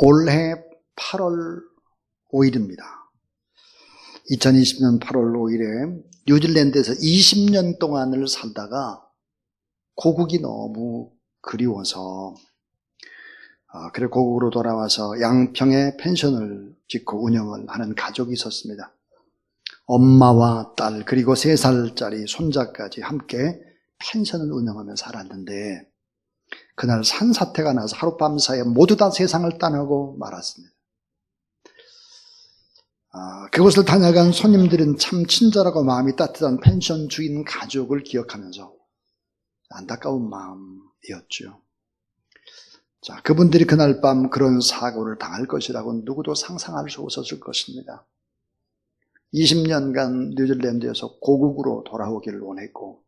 올해 8월 5일입니다. 2020년 8월 5일에 뉴질랜드에서 20년 동안을 살다가 고국이 너무 그리워서 그래 고국으로 돌아와서 양평에 펜션을 짓고 운영을 하는 가족이 있었습니다. 엄마와 딸 그리고 3살짜리 손자까지 함께 펜션을 운영하며 살았는데 그날 산사태가 나서 하룻밤 사이에 모두 다 세상을 떠나고 말았습니다. 그곳을 다녀간 손님들은 참 친절하고 마음이 따뜻한 펜션 주인 가족을 기억하면서 안타까운 마음이었죠. 자, 그분들이 그날 밤 그런 사고를 당할 것이라고는 누구도 상상할 수 없었을 것입니다. 20년간 뉴질랜드에서 고국으로 돌아오기를 원했고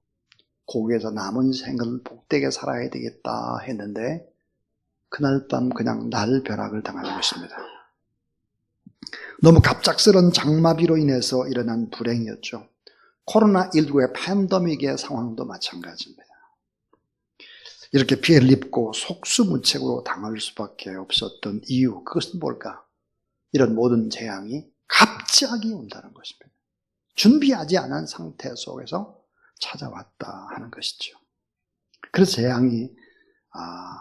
고국에서 남은 생을 복되게 살아야 되겠다 했는데 그날 밤 그냥 날벼락을 당하는 것입니다. 너무 갑작스런 장마비로 인해서 일어난 불행이었죠. 코로나19의 팬데믹의 상황도 마찬가지입니다. 이렇게 피해를 입고 속수무책으로 당할 수밖에 없었던 이유, 그것은 뭘까? 이런 모든 재앙이 갑자기 온다는 것입니다. 준비하지 않은 상태 속에서 찾아왔다 하는 것이죠. 그래서 재앙이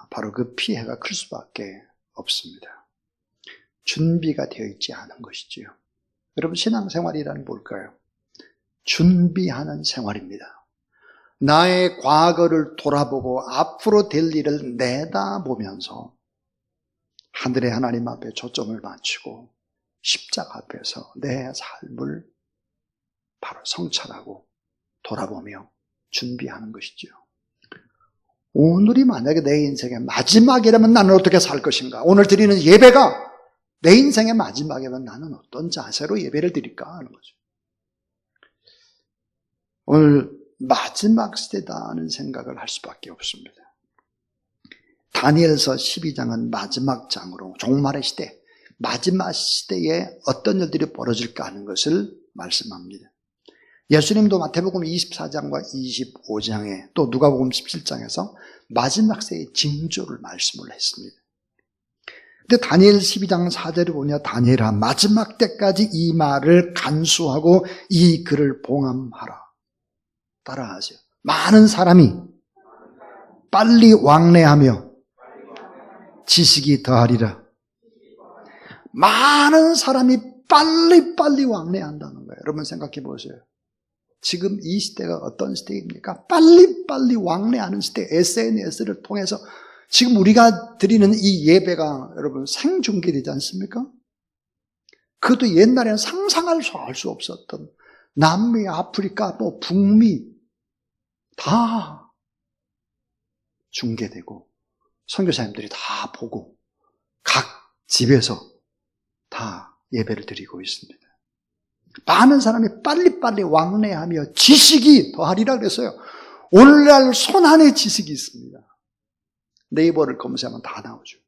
바로 그 피해가 클 수밖에 없습니다. 준비가 되어 있지 않은 것이지요. 여러분, 신앙생활이란 뭘까요? 준비하는 생활입니다. 나의 과거를 돌아보고 앞으로 될 일을 내다보면서 하늘의 하나님 앞에 초점을 맞추고 십자가 앞에서 내 삶을 바로 성찰하고 돌아보며 준비하는 것이죠. 오늘이 만약에 내 인생의 마지막이라면 나는 어떻게 살 것인가? 오늘 드리는 예배가 내 인생의 마지막이면 나는 어떤 자세로 예배를 드릴까 하는 거죠. 오늘 마지막 시대다 하는 생각을 할 수밖에 없습니다. 다니엘서 12장은 마지막 장으로 종말의 시대, 마지막 시대에 어떤 일들이 벌어질까 하는 것을 말씀합니다. 예수님도 마태복음 24장과 25장에 또 누가복음 17장에서 마지막 시대의 징조를 말씀을 했습니다. 근데 다니엘 12장 4절을 보냐, 다니엘아 마지막 때까지 이 말을 간수하고 이 글을 봉함하라. 따라하세요. 많은 사람이 빨리 왕래하며 지식이 더하리라. 많은 사람이 빨리 왕래한다는 거예요. 여러분 생각해 보세요. 지금 이 시대가 어떤 시대입니까? 빨리 왕래하는 시대. SNS를 통해서 지금 우리가 드리는 이 예배가 여러분 생중계되지 않습니까? 그것도 옛날에는 상상할 수 없었던 남미, 아프리카, 북미 다 중계되고 선교사님들이 다 보고 각 집에서 다 예배를 드리고 있습니다. 많은 사람이 빨리 왕래하며 지식이 더하리라 그랬어요. 오늘날 손안에 지식이 있습니다. 네이버를 검색하면 다 나오죠.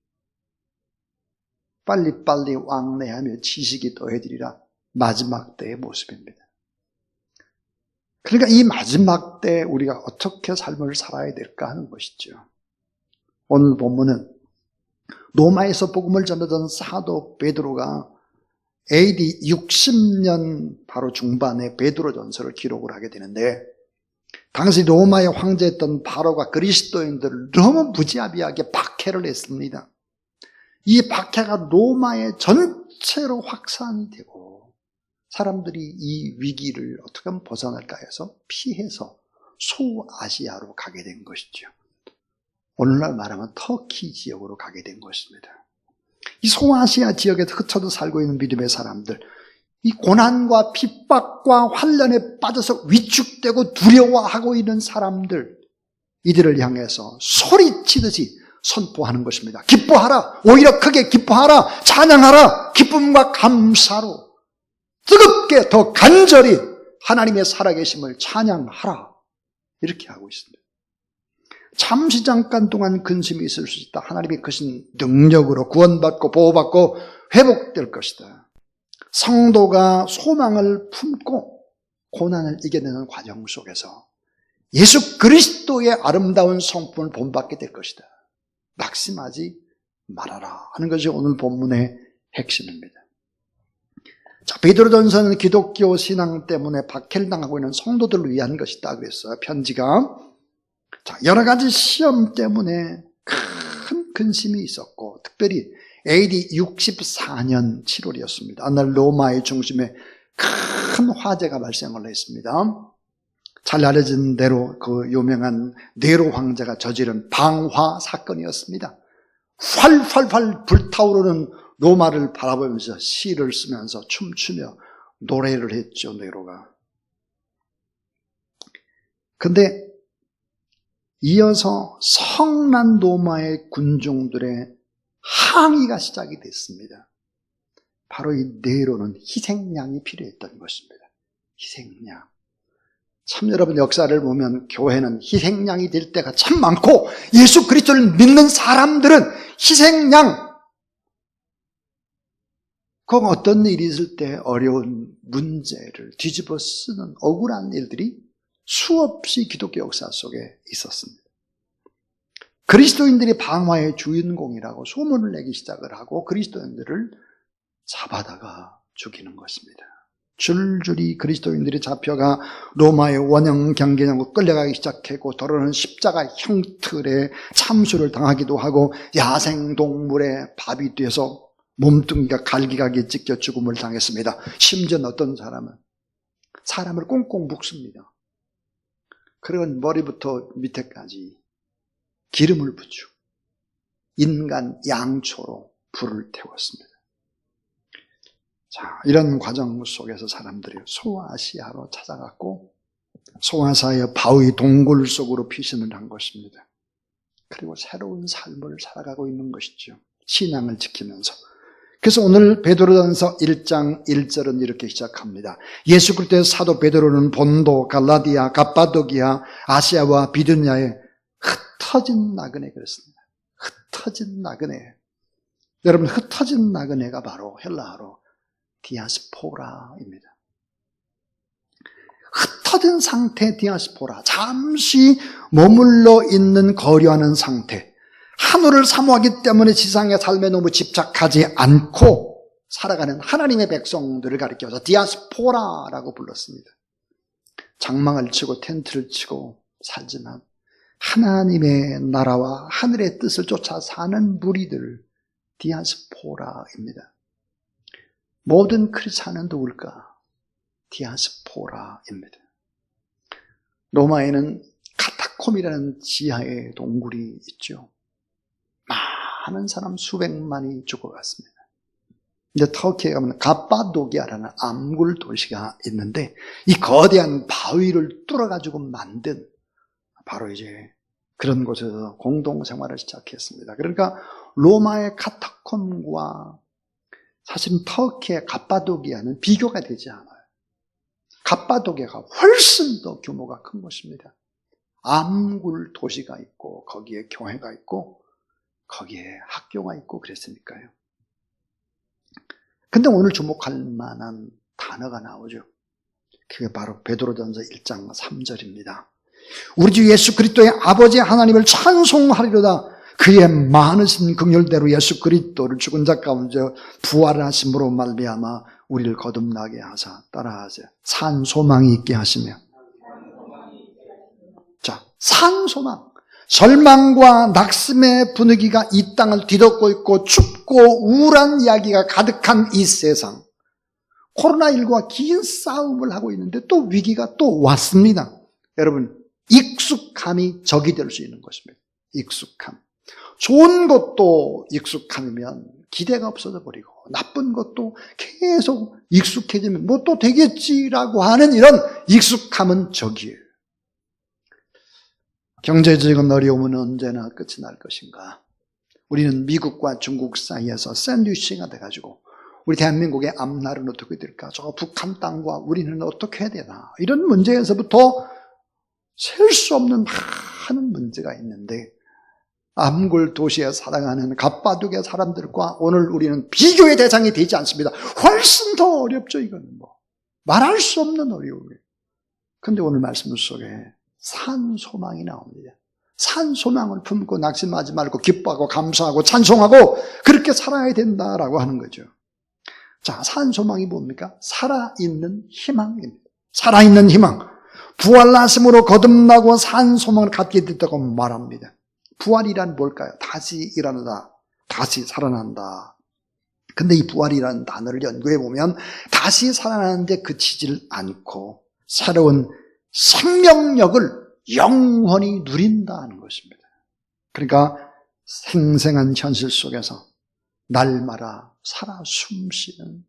빨리 왕래하며 지식이 더해지리라. 마지막 때의 모습입니다. 그러니까 이 마지막 때 우리가 어떻게 삶을 살아야 될까 하는 것이죠. 오늘 본문은 로마에서 복음을 전하던 사도 베드로가 AD 60년 바로 중반에 베드로전서를 기록을 하게 되는데 당시 로마의 황제였던 바로가 그리스도인들을 너무 무지하게 박해를 했습니다. 이 박해가 로마의 전체로 확산이 되고 사람들이 이 위기를 어떻게 하면 벗어날까 해서 피해서 소아시아로 가게 된 것이죠. 오늘날 말하면 터키 지역으로 가게 된 것입니다. 이 소아시아 지역에서 흩어져 살고 있는 믿음의 사람들, 이 고난과 핍박과 환난에 빠져서 위축되고 두려워하고 있는 사람들, 이들을 향해서 소리치듯이 선포하는 것입니다. 기뻐하라, 오히려 크게 기뻐하라, 찬양하라, 기쁨과 감사로 뜨겁게 더 간절히 하나님의 살아계심을 찬양하라, 이렇게 하고 있습니다. 잠시 잠깐 동안 근심이 있을 수 있다. 하나님의 크신 능력으로 구원받고 보호받고 회복될 것이다. 성도가 소망을 품고 고난을 이겨내는 과정 속에서 예수 그리스도의 아름다운 성품을 본받게 될 것이다. 낙심하지 말하라 하는 것이 오늘 본문의 핵심입니다. 자, 베드로전서는 기독교 신앙 때문에 박해당하고 있는 성도들을 위한 것이다 그랬어요. 편지가. 자, 여러 가지 시험 때문에 큰 근심이 있었고, 특별히 AD 64년 7월이었습니다. 어느 로마의 중심에 큰 화재가 발생을 했습니다. 잘 알려진 대로 그 유명한 네로 황제가 저지른 방화 사건이었습니다. 활활활 불타오르는 로마를 바라보면서 시를 쓰면서 춤추며 노래를 했죠, 네로가. 근데 이어서 성난 로마의 군중들의 항의가 시작이 됐습니다. 바로 이 네로는 희생양이 필요했던 것입니다. 희생양. 참 여러분, 역사를 보면 교회는 희생양이 될 때가 참 많고, 예수 그리스도를 믿는 사람들은 희생양, 꼭 어떤 일이 있을 때 어려운 문제를 뒤집어 쓰는 억울한 일들이 수없이 기독교 역사 속에 있었습니다. 그리스도인들이 방화의 주인공이라고 소문을 내기 시작을 하고 그리스도인들을 잡아다가 죽이는 것입니다. 줄줄이 그리스도인들이 잡혀가 로마의 원형 경계장으로 끌려가기 시작했고, 더러는 십자가 형틀에 참수를 당하기도 하고, 야생동물의 밥이 돼서 몸뚱이가 갈기갈기 찢겨 죽음을 당했습니다. 심지어 어떤 사람은 사람을 꽁꽁 묶습니다. 그런 머리부터 밑에까지 기름을 부추고 인간 양초로 불을 태웠습니다. 자, 이런 과정 속에서 사람들이 소아시아로 찾아갔고, 소아시아의 바위 동굴 속으로 피신을 한 것입니다. 그리고 새로운 삶을 살아가고 있는 것이죠. 신앙을 지키면서. 그래서 오늘 베드로전서 1장 1절은 이렇게 시작합니다. 예수 그리스도의 사도 베드로는 본도, 갈라디아, 갑바도기아, 아시아와 비두냐에 흩어진 나그네 그랬습니다. 흩어진 나그네. 여러분, 흩어진 나그네가 바로 헬라어로 디아스포라입니다. 흩어진 상태 디아스포라. 잠시 머물러 있는 거류하는 상태. 하늘을 사모하기 때문에 지상의 삶에 너무 집착하지 않고 살아가는 하나님의 백성들을 가리켜서 디아스포라라고 불렀습니다. 장막을 치고 텐트를 치고 살지만 하나님의 나라와 하늘의 뜻을 쫓아 사는 무리들, 디아스포라입니다. 모든 크리스찬은 누굴까? 디아스포라입니다. 로마에는 카타콤이라는 지하의 동굴이 있죠. 많은 사람 수백만이 죽어갔습니다. 이제 터키에 가면 갑바도기아라는 암굴 도시가 있는데, 이 거대한 바위를 뚫어가지고 만든 바로 이제 그런 곳에서 공동생활을 시작했습니다. 그러니까 로마의 카타콤과 사실은 터키의 갑바도기아는 비교가 되지 않아요. 갑바도기아가 훨씬 더 규모가 큰 곳입니다. 암굴 도시가 있고 거기에 교회가 있고 거기에 학교가 있고 그랬으니까요. 근데 오늘 주목할 만한 단어가 나오죠. 그게 바로 베드로전서 1장 3절입니다. 우리 주 예수 그리스도의 아버지 하나님을 찬송하리로다. 그의 많으신 긍휼대로 예수 그리스도를 죽은 자 가운데 부활하심으로 말미암아 우리를 거듭나게 하사 따라하세요. 산 소망이 있게 하시며. 자, 산 소망. 절망과 낙심의 분위기가 이 땅을 뒤덮고 있고 춥고 우울한 이야기가 가득한 이 세상. 코로나19와 긴 싸움을 하고 있는데 또 위기가 또 왔습니다. 여러분, 익숙함이 적이 될 수 있는 것입니다. 익숙함. 좋은 것도 익숙함이면 기대가 없어져 버리고, 나쁜 것도 계속 익숙해지면 뭐 또 되겠지라고 하는 이런 익숙함은 적이에요. 경제적인 어려움은 언제나 끝이 날 것인가? 우리는 미국과 중국 사이에서 샌드위치가 돼가지고 우리 대한민국의 앞날은 어떻게 될까? 저 북한 땅과 우리는 어떻게 해야 되나? 이런 문제에서부터 셀 수 없는 많은 문제가 있는데, 암굴 도시에 살아가는 갑바두게 사람들과 오늘 우리는 비교의 대상이 되지 않습니다. 훨씬 더 어렵죠. 이건 뭐 말할 수 없는 어려움이에요. 그런데 오늘 말씀 속에 산 소망이 나옵니다. 산 소망을 품고 낙심하지 말고 기뻐하고 감사하고 찬송하고 그렇게 살아야 된다라고 하는 거죠. 자, 산 소망이 뭡니까? 살아있는 희망입니다. 살아있는 희망. 부활하심으로 거듭나고 산 소망을 갖게 됐다고 말합니다. 부활이란 뭘까요? 다시 일어나다, 다시 살아난다. 근데 이 부활이라는 단어를 연구해 보면 다시 살아나는데 그치질 않고 새로운 생명력을 영원히 누린다는 것입니다. 그러니까 생생한 현실 속에서 날마다 살아 숨쉬는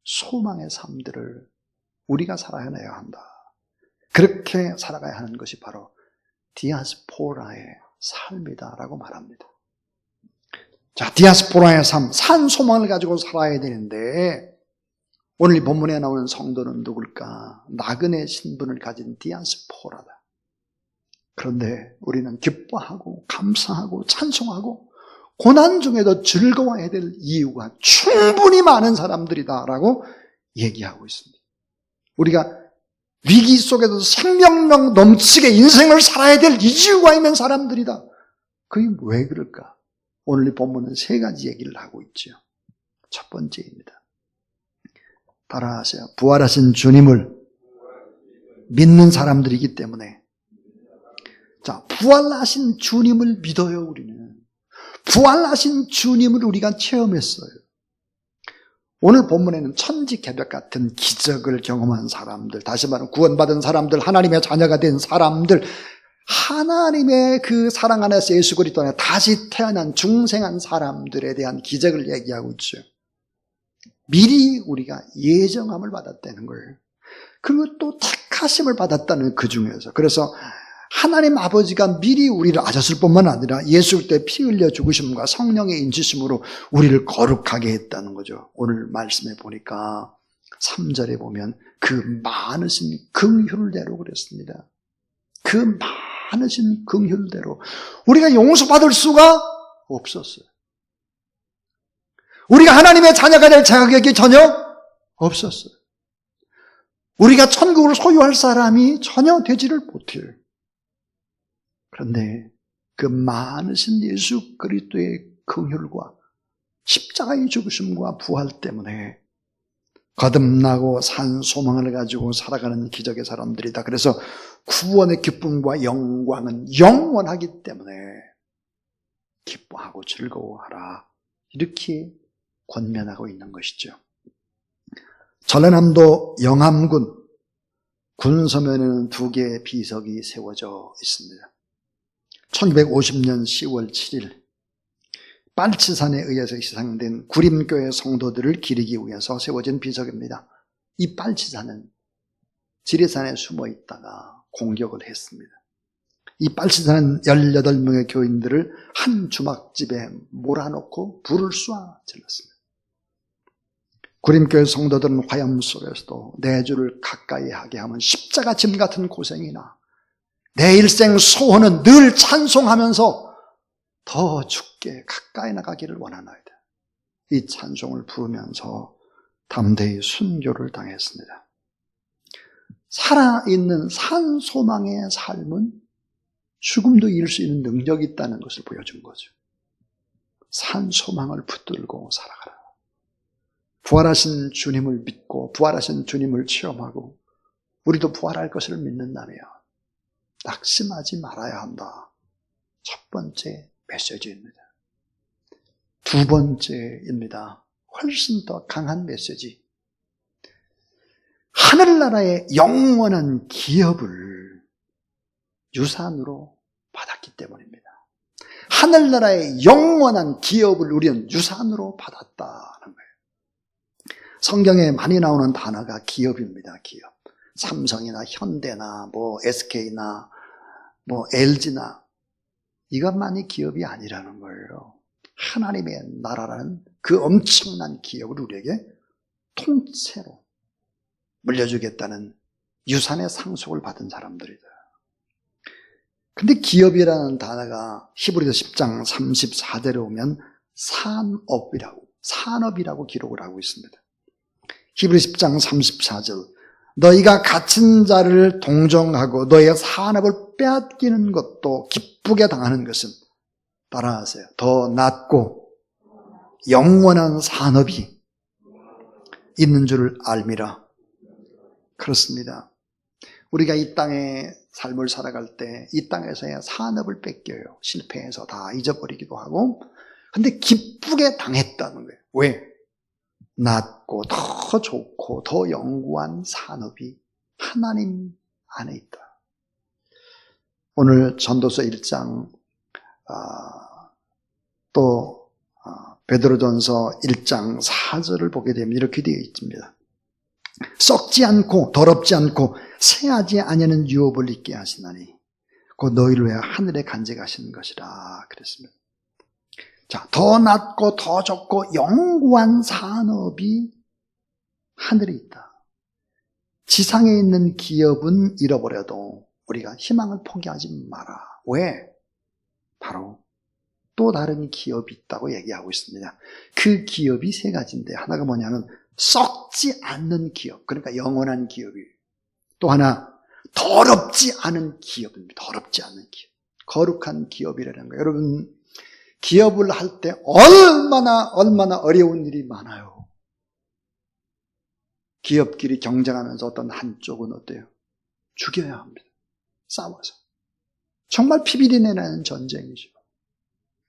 소망의 삶들을 우리가 살아내야 한다. 그렇게 살아가야 하는 것이 바로 디아스포라의 삶이다라고 말합니다. 자, 디아스포라의 삶, 산 소망을 가지고 살아야 되는데 오늘 이 본문에 나오는 성도는 누굴까? 나그네 신분을 가진 디아스포라다. 그런데 우리는 기뻐하고 감사하고 찬송하고 고난 중에도 즐거워해야 될 이유가 충분히 많은 사람들이다라고 얘기하고 있습니다. 우리가 위기 속에도 생명력 넘치게 인생을 살아야 될 이유가 있는 사람들이다. 그게 왜 그럴까? 오늘 이 본문은 세 가지 얘기를 하고 있죠. 첫 번째입니다. 따라하세요. 부활하신 주님을 믿는 사람들이기 때문에. 자, 부활하신 주님을 믿어요, 우리는. 부활하신 주님을 우리가 체험했어요. 오늘 본문에는 천지개벽 같은 기적을 경험한 사람들, 다시 말하면 구원받은 사람들, 하나님의 자녀가 된 사람들, 하나님의 그 사랑 안에서 예수 그리스도 안에 다시 태어난 중생한 사람들에 대한 기적을 얘기하고 있죠. 미리 우리가 예정함을 받았다는 거예요. 그리고 또 택하심을 받았다는 그 중에서. 그래서 하나님 아버지가 미리 우리를 아셨을 뿐만 아니라 예수 그리스도의 피 흘려 죽으심과 성령의 인치심으로 우리를 거룩하게 했다는 거죠. 오늘 말씀에 보니까 3절에 보면 그 많으신 긍휼대로 그랬습니다. 그 많으신 긍휼대로 우리가 용서받을 수가 없었어요. 우리가 하나님의 자녀가 될 자격이 전혀 없었어요. 우리가 천국을 소유할 사람이 전혀 되지를 못해요. 그런데 그 많으신 예수 그리스도의 긍휼과 십자가의 죽으심과 부활 때문에 거듭나고 산 소망을 가지고 살아가는 기적의 사람들이다. 그래서 구원의 기쁨과 영광은 영원하기 때문에 기뻐하고 즐거워하라. 이렇게 권면하고 있는 것이죠. 전라남도 영암군 군서면에는 2개의 비석이 세워져 있습니다. 1950년 10월 7일 빨치산에 의해서 시상된 구림교회 성도들을 기리기 위해서 세워진 비석입니다. 이 빨치산은 지리산에 숨어 있다가 공격을 했습니다. 이 빨치산은 18명의 교인들을 한 주막집에 몰아넣고 불을 쏘아 질렀습니다. 구림교회 성도들은 화염 속에서도 내 주를 가까이 하게 하면 십자가 짐 같은 고생이나 내 일생 소원은 늘 찬송하면서 더 죽게 가까이 나가기를 원하나이다. 이 찬송을 부르면서 담대히 순교를 당했습니다. 살아있는 산 소망의 삶은 죽음도 이길 수 있는 능력이 있다는 것을 보여준 거죠. 산 소망을 붙들고 살아가라. 부활하신 주님을 믿고 부활하신 주님을 체험하고 우리도 부활할 것을 믿는다면 낙심하지 말아야 한다. 첫 번째 메시지입니다. 두 번째입니다. 훨씬 더 강한 메시지. 하늘나라의 영원한 기업을 유산으로 받았기 때문입니다. 하늘나라의 영원한 기업을 우리는 유산으로 받았다는 거예요. 성경에 많이 나오는 단어가 기업입니다. 기업. 삼성이나 현대나 SK나 LG나 이것만이 기업이 아니라는 거예요. 하나님의 나라라는 그 엄청난 기업을 우리에게 통째로 물려주겠다는 유산의 상속을 받은 사람들이다. 근데 기업이라는 단어가 히브리서 10장 34절에 오면 산업이라고 기록을 하고 있습니다. 히브리 10장 34절 너희가 갇힌 자를 동정하고 너희의 산업을 빼앗기는 것도 기쁘게 당하는 것은 따라하세요. 더 낫고 영원한 산업이 있는 줄 알미라. 그렇습니다. 우리가 이 땅에 삶을 살아갈 때 이 땅에서의 산업을 뺏겨요. 실패해서 다 잊어버리기도 하고. 근데 기쁘게 당했다는 거예요. 왜? 낫고 더 좋고 더 영구한 산업이 하나님 안에 있다. 오늘 전도서 1장 또 베드로전서 1장 4절을 보게 되면 이렇게 되어 있습니다. 썩지 않고 더럽지 않고 새하지 아니하는 유업을 있게 하시나니 곧 너희를 위하여 하늘에 간직하시는 것이라 그랬습니다. 자, 더 낫고 더 좋고 영구한 산업이 하늘에 있다. 지상에 있는 기업은 잃어버려도 우리가 희망을 포기하지 마라. 왜? 바로 또 다른 기업이 있다고 얘기하고 있습니다. 그 기업이 세 가지인데 하나가 뭐냐면 썩지 않는 기업, 그러니까 영원한 기업이에요. 또 하나 더럽지 않은 기업입니다. 더럽지 않은 기업, 거룩한 기업이라는 거예요. 여러분, 기업을 할 때 얼마나 어려운 일이 많아요. 기업끼리 경쟁하면서 어떤 한쪽은 어때요? 죽여야 합니다. 싸워서. 정말 피비린내 나는 전쟁이죠.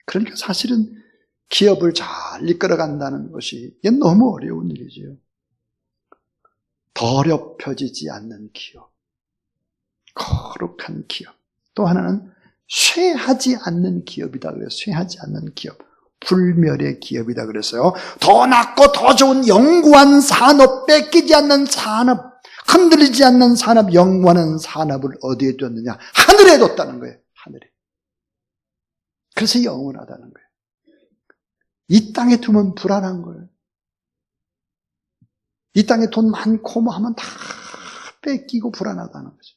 그러니까 사실은 기업을 잘 이끌어간다는 것이 이게 너무 어려운 일이지요. 더럽혀지지 않는 기업, 거룩한 기업. 또 하나는 쇠하지 않는 기업이다 그래요. 쇠하지 않는 기업, 불멸의 기업이다 그랬어요. 더 낫고 더 좋은 영구한 산업, 뺏기지 않는 산업, 흔들리지 않는 산업, 영원한 산업을 어디에 뒀느냐? 하늘에 뒀다는 거예요. 하늘에. 그래서 영원하다는 거예요. 이 땅에 두면 불안한 거예요. 이 땅에 돈 많고 뭐 하면 다 뺏기고 불안하다는 거죠.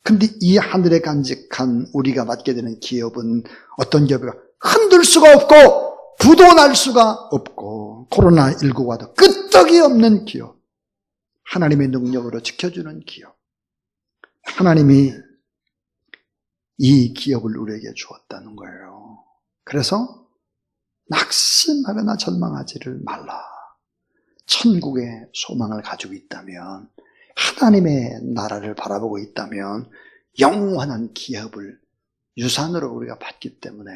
근데 이 하늘에 간직한 우리가 맡게 되는 기업은 어떤 기업이가 흔들 수가 없고 부도 날 수가 없고 코로나19와도 끄떡이 없는 기업. 하나님의 능력으로 지켜주는 기업. 하나님이 이 기업을 우리에게 주었다는 거예요. 그래서 낙심하거나 절망하지를 말라. 천국의 소망을 가지고 있다면, 하나님의 나라를 바라보고 있다면 영원한 기업을 유산으로 우리가 받기 때문에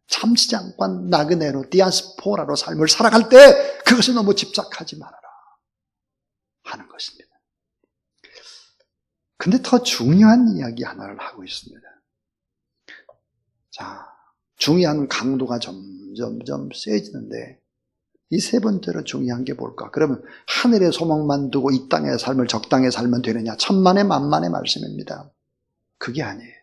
잠시잠깐 나그네로 디아스포라로 삶을 살아갈 때 그것에 너무 집착하지 말아라 하는 것입니다. 근데 더 중요한 이야기 하나를 하고 있습니다. 자, 중요한 강도가 점점 세지는데 이 세 번째로 중요한 게 뭘까? 그러면 하늘의 소망만 두고 이 땅의 삶을 적당히 살면 되느냐? 천만의 만만의 말씀입니다. 그게 아니에요.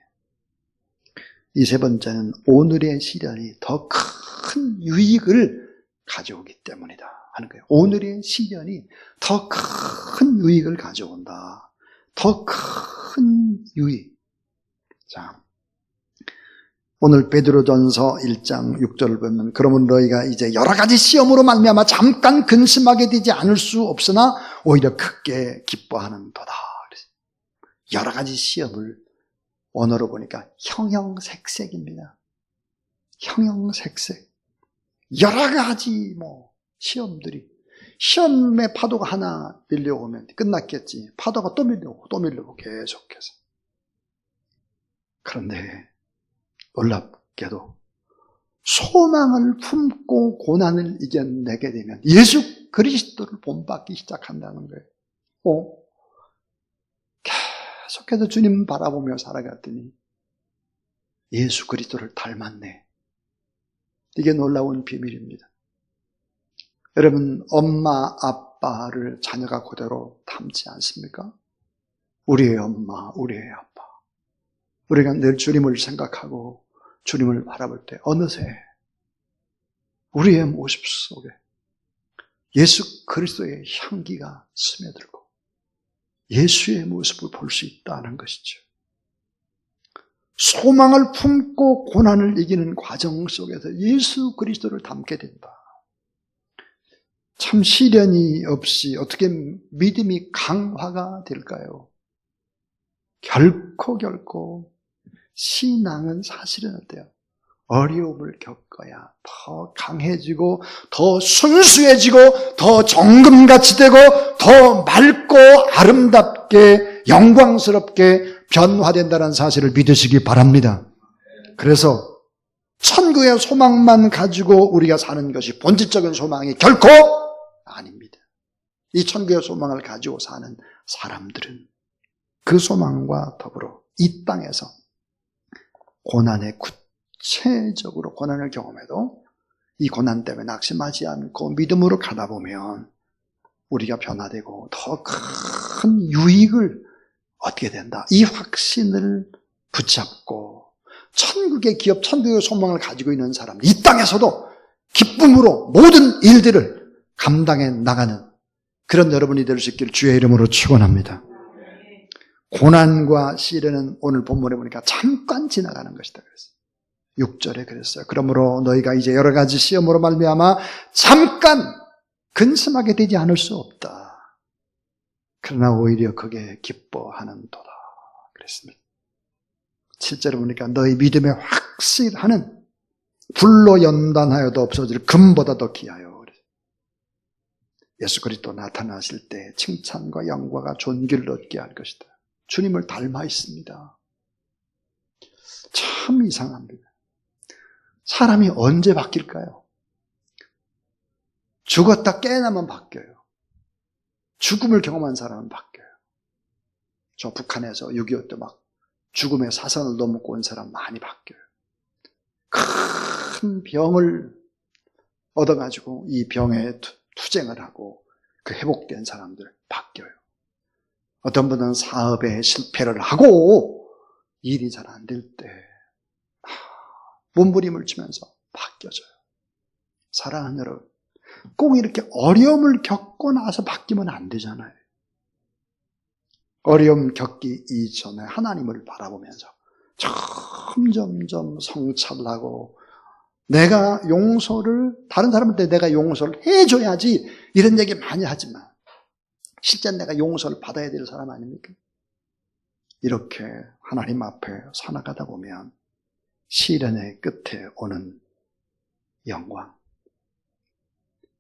이 세 번째는 오늘의 시련이 더 큰 유익을 가져오기 때문이다 하는 거예요. 오늘의 시련이 더 큰 유익을 가져온다. 더 큰 유익. 자, 오늘 베드로전서 1장 6절을 보면 그러면 너희가 이제 여러 가지 시험으로 말미암아 잠깐 근심하게 되지 않을 수 없으나 오히려 크게 기뻐하는도다. 여러 가지 시험을 언어로 보니까 형형색색입니다. 형형색색. 여러 가지 시험들이, 시험의 파도가 하나 밀려오면 끝났겠지. 파도가 또 밀려오고 계속해서. 그런데 놀랍게도 소망을 품고 고난을 이겨내게 되면 예수 그리스도를 본받기 시작한다는 거예요. 계속해서 주님 바라보며 살아갔더니 예수 그리스도를 닮았네. 이게 놀라운 비밀입니다. 여러분, 엄마, 아빠를 자녀가 그대로 닮지 않습니까? 우리의 엄마, 우리의 아빠. 우리가 늘 주님을 생각하고 주님을 바라볼 때 어느새 우리의 모습 속에 예수 그리스도의 향기가 스며들고 예수의 모습을 볼 수 있다는 것이죠. 소망을 품고 고난을 이기는 과정 속에서 예수 그리스도를 닮게 된다. 참 시련이 없이 어떻게 믿음이 강화가 될까요? 결코 신앙은 사실은 어때요? 어려움을 겪어야 더 강해지고 더 순수해지고 더 정금같이 되고 더 맑고 아름답게 영광스럽게 변화된다는 사실을 믿으시기 바랍니다. 그래서 천국의 소망만 가지고 우리가 사는 것이 본질적인 소망이 결코 아닙니다. 이 천국의 소망을 가지고 사는 사람들은 그 소망과 더불어 이 땅에서 고난에 구체적으로 고난을 경험해도 이 고난 때문에 낙심하지 않고 믿음으로 가다 보면 우리가 변화되고 더 큰 유익을 얻게 된다. 이 확신을 붙잡고 천국의 기업, 천국의 소망을 가지고 있는 사람, 이 땅에서도 기쁨으로 모든 일들을 감당해 나가는 그런 여러분이 될 수 있기를 주의 이름으로 축원합니다. 고난과 시련은 오늘 본문에 보니까 잠깐 지나가는 것이다 그랬어요. 6절에 그랬어요. 그러므로 너희가 이제 여러 가지 시험으로 말미암아 잠깐 근심하게 되지 않을 수 없다. 그러나 오히려 그게 기뻐하는도다 그랬습니다. 7절에 보니까 너희 믿음에 확실하는 불로 연단하여도 없어질 금보다 더 귀하여. 예수 그리스도 나타나실 때 칭찬과 영광과 존귀를 얻게 할 것이다. 주님을 닮아 있습니다. 참 이상합니다. 사람이 언제 바뀔까요? 죽었다 깨어나면 바뀌어요. 죽음을 경험한 사람은 바뀌어요. 저 북한에서 6.25 때 막 죽음의 사선을 넘고 온 사람 많이 바뀌어요. 큰 병을 얻어가지고 이 병에 투쟁을 하고 그 회복된 사람들 바뀌어요. 어떤 분은 사업에 실패를 하고 일이 잘 안 될 때 몸부림을 치면서 바뀌어져요. 사랑하는 여러분, 꼭 이렇게 어려움을 겪고 나서 바뀌면 안 되잖아요. 어려움 겪기 이전에 하나님을 바라보면서 점점 성찰하고 내가 용서를 다른 사람한테 내가 용서를 해줘야지 이런 얘기 많이 하지만 실제 내가 용서를 받아야 될 사람 아닙니까? 이렇게 하나님 앞에 살아가다 보면 시련의 끝에 오는 영광,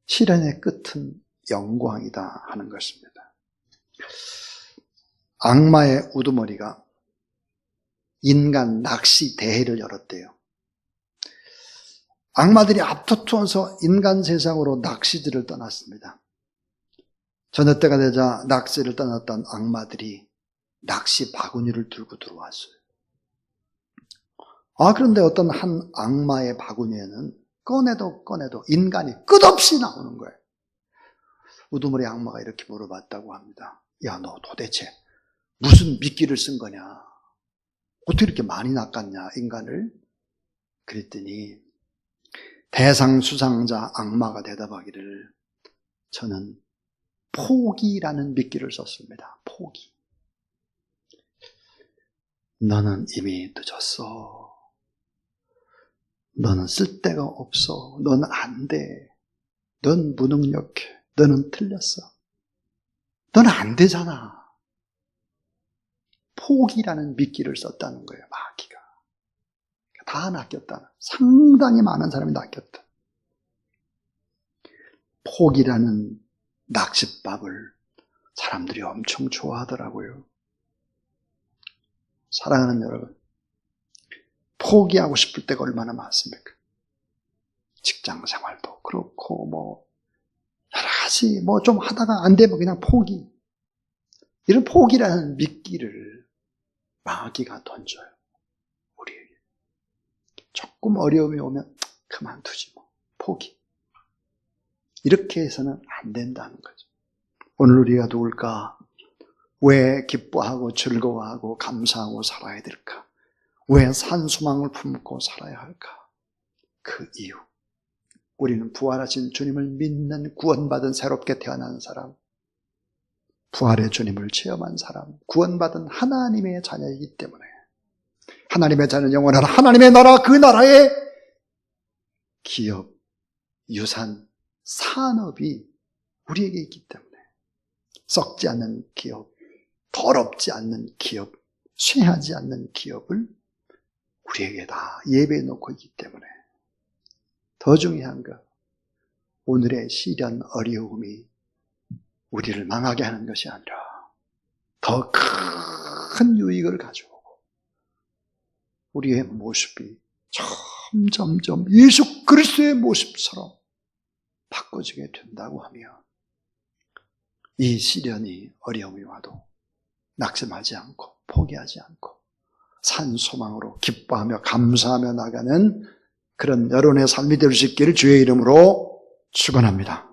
시련의 끝은 영광이다 하는 것입니다. 악마의 우두머리가 인간 낚시 대회를 열었대요. 악마들이 앞다투어서 인간 세상으로 낚시들을 떠났습니다. 저녁 때가 되자 낚시를 떠났던 악마들이 낚시 바구니를 들고 들어왔어요. 그런데 어떤 한 악마의 바구니에는 꺼내도 인간이 끝없이 나오는 거예요. 우두머리 악마가 이렇게 물어봤다고 합니다. 야, 너 도대체 무슨 미끼를 쓴 거냐? 어떻게 이렇게 많이 낚았냐, 인간을? 그랬더니 대상 수상자 악마가 대답하기를 저는 포기라는 미끼를 썼습니다. 포기. 너는 이미 늦었어. 너는 쓸데가 없어. 너는 안 돼. 넌 무능력해. 너는 틀렸어. 너는 안 되잖아. 포기라는 미끼를 썼다는 거예요. 마귀가. 다 낚였다. 상당히 많은 사람이 낚였다. 포기라는 낚싯밥을 사람들이 엄청 좋아하더라고요. 사랑하는 여러분, 포기하고 싶을 때가 얼마나 많습니까? 직장 생활도 그렇고 여러 가지 좀 하다가 안 되면 그냥 포기. 이런 포기라는 미끼를 마귀가 던져요. 우리에게. 조금 어려움이 오면 그만두지 포기. 이렇게 해서는 안 된다는 거죠. 오늘 우리가 누굴까? 왜 기뻐하고 즐거워하고 감사하고 살아야 될까? 왜 산소망을 품고 살아야 할까? 그 이유. 우리는 부활하신 주님을 믿는 구원받은 새롭게 태어난 사람, 부활의 주님을 체험한 사람, 구원받은 하나님의 자녀이기 때문에 하나님의 자녀는 영원한 하나님의 나라, 그 나라의 기업, 유산, 산업이 우리에게 있기 때문에 썩지 않는 기업, 더럽지 않는 기업, 쇠하지 않는 기업을 우리에게 다 예배해 놓고 있기 때문에 더 중요한 것, 오늘의 시련 어려움이 우리를 망하게 하는 것이 아니라 더 큰 유익을 가져오고 우리의 모습이 점점 예수 그리스도의 모습처럼 바꿔지게 된다고 하면 이 시련이 어려움이 와도 낙심하지 않고 포기하지 않고 산 소망으로 기뻐하며 감사하며 나가는 그런 여러분의 삶이 될 수 있기를 주의 이름으로 축원합니다.